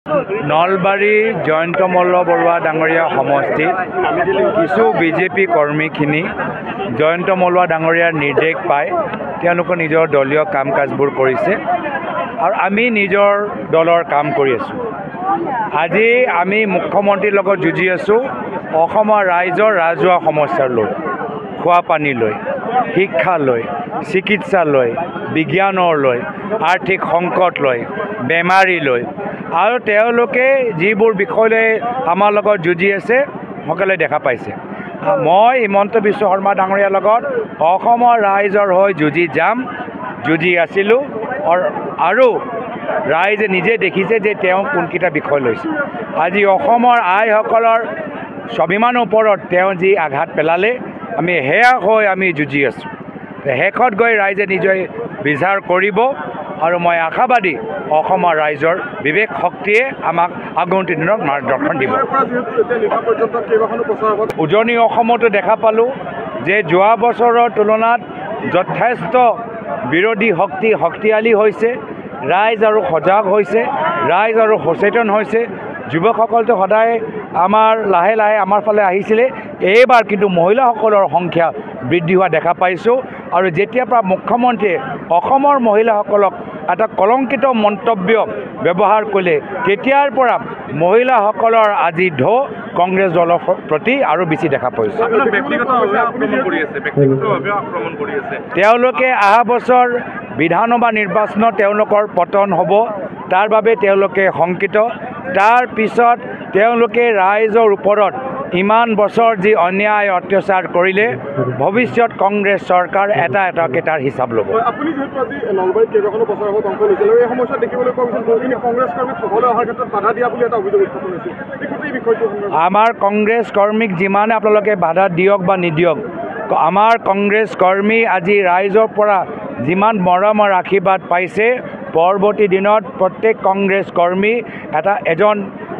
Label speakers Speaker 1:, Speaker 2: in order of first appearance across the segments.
Speaker 1: নলবাৰী জয়ন্ত মল্ল বৰুৱা ডাঙৰীয়া সমষ্টিত কিছু বিজেপি কৰ্মীখিনি জয়ন্ত মল্ল ডাঙৰীয়াৰ নিৰ্দেশ পাই তেওঁলোকৰ নিজৰ দলীয় কাম কাজবোৰ কৰিছে আৰু আমি নিজৰ দলৰ কাম কৰি আছোঁ। আজি আমি মুখ্যমন্ত্ৰীৰ লগত যুঁজি আছোঁ অসমৰ ৰাইজৰ ৰাজহুৱা সমস্যা লৈ, খোৱা পানী লৈ, শিক্ষা লৈ, চিকিৎসা লৈ, বিজ্ঞানৰ লৈ, আৰ্থিক সংকট লৈ, বেমাৰী লৈ আৰু তেওঁলোকে যিবোৰ বিষয়লৈ আমাৰ লগত যুঁজি আছে সকলোৱে দেখা পাইছে। মই হিমন্ত বিশ্ব শৰ্মা ডাঙৰীয়াৰ লগত অসমৰ ৰাইজৰ হৈ যুঁজি যাম, যুঁজি আছিলোঁ আৰু ৰাইজে নিজে দেখিছে যে তেওঁ কোনকেইটা বিষয় লৈছে। আজি অসমৰ আইসকলৰ স্বাভিমানৰ ওপৰত তেওঁ যি আঘাত পেলালে আমি সেয়া হৈ আমি যুঁজি আছোঁ। শেষত গৈ ৰাইজে নিজে বিচাৰ কৰিব আৰু মই আশাবাদী অসমৰ ৰাইজৰ বিবেক শক্তিয়ে আমাক আগন্তুক দিনত মাৰ্গদৰ্শন দিব। উজনি অসমতো দেখা পালোঁ যে যোৱা বছৰৰ তুলনাত যথেষ্ট বিৰোধী শক্তি শক্তিশালী হৈছে, ৰাইজ আৰু সজাগ হৈছে, ৰাইজ আৰু সচেতন হৈছে। যুৱকসকলতো সদায় আমাৰ লাহে লাহে আমাৰ ফালে আহিছিলে, এইবাৰ কিন্তু মহিলাসকলৰ সংখ্যা বৃদ্ধি হোৱা দেখা পাইছোঁ। আৰু যেতিয়াৰ পৰা মুখ্যমন্ত্ৰীয়ে অসমৰ মহিলাসকলক এটা কলংকিত মন্তব্য ব্যৱহাৰ কৰিলে তেতিয়াৰ পৰা মহিলাসকলৰ আজি ঢৌ কংগ্ৰেছ দলৰ প্ৰতি আৰু বেছি দেখা পাইছোঁ। তেওঁলোকে অহা বছৰ বিধানসভা নিৰ্বাচনত তেওঁলোকৰ পতন হ'ব, তাৰ বাবে তেওঁলোকে শংকিত। তাৰ পিছত তেওঁলোকে ৰাইজৰ ওপৰত ইমান বছৰ যি অন্যায় অত্যাচাৰ কৰিলে ভৱিষ্যত কংগ্ৰেছ চৰকাৰ এটাকৈ তাৰ হিচাপ ল'ব।
Speaker 2: আপুনি যিহেতু আজি নলবাৰীত কেইবাখনো বছৰ আগত অংশ লৈছিল আৰু এই সমস্যা দেখিবলৈ পোৱা গৈছিল বহুখিনি কংগ্ৰেছ কৰ্মীক সফল অহাৰ ক্ষেত্ৰত বাধা দিয়া বুলি এটা অভিযোগ উত্থাপন হৈছিল। এই গোটেই বিষয়টো
Speaker 1: আমাৰ কংগ্ৰেছ কৰ্মীক যিমানে আপোনালোকে বাধা দিয়ক বা নিদিয়ক, আমাৰ কংগ্ৰেছ কৰ্মী আজি ৰাইজৰ পৰা যিমান মৰমৰ আশীৰ্বাদ পাইছে, পৰৱৰ্তী দিনত প্ৰত্যেক কংগ্ৰেছ কৰ্মী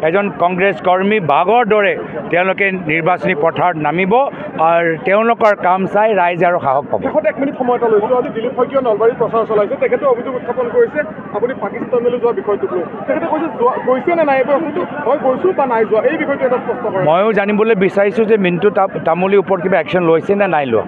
Speaker 1: এজন কংগ্ৰেছ কৰ্মী বাঘৰ দৰে তেওঁলোকে নিৰ্বাচনী পথাৰত নামিব আৰু তেওঁলোকৰ কাম চাই ৰাইজে আৰু সাহস পাব।
Speaker 2: শেষত 1 মিনিট সময় এটা লৈছোঁ। আজি দিলীপ শইকীয়াই নলবাৰীত প্ৰচাৰ চলাইছে, তেখেতে অভিযোগ উত্থাপন কৰিছে আপুনি পাকিস্তানলৈ যোৱা বিষয়টোক লৈ। তেখেতে কৈছে গৈছে নে নাই, এইবাৰ হয় গৈছোঁ বা নাই যোৱা, এই বিষয়টো এটা স্পষ্ট কৰে।
Speaker 1: ময়ো জানিবলৈ বিচাৰিছোঁ যে মিণ্টু তামুলীৰ ওপৰত কিবা একশ্যন লৈছে নে নাই লোৱা।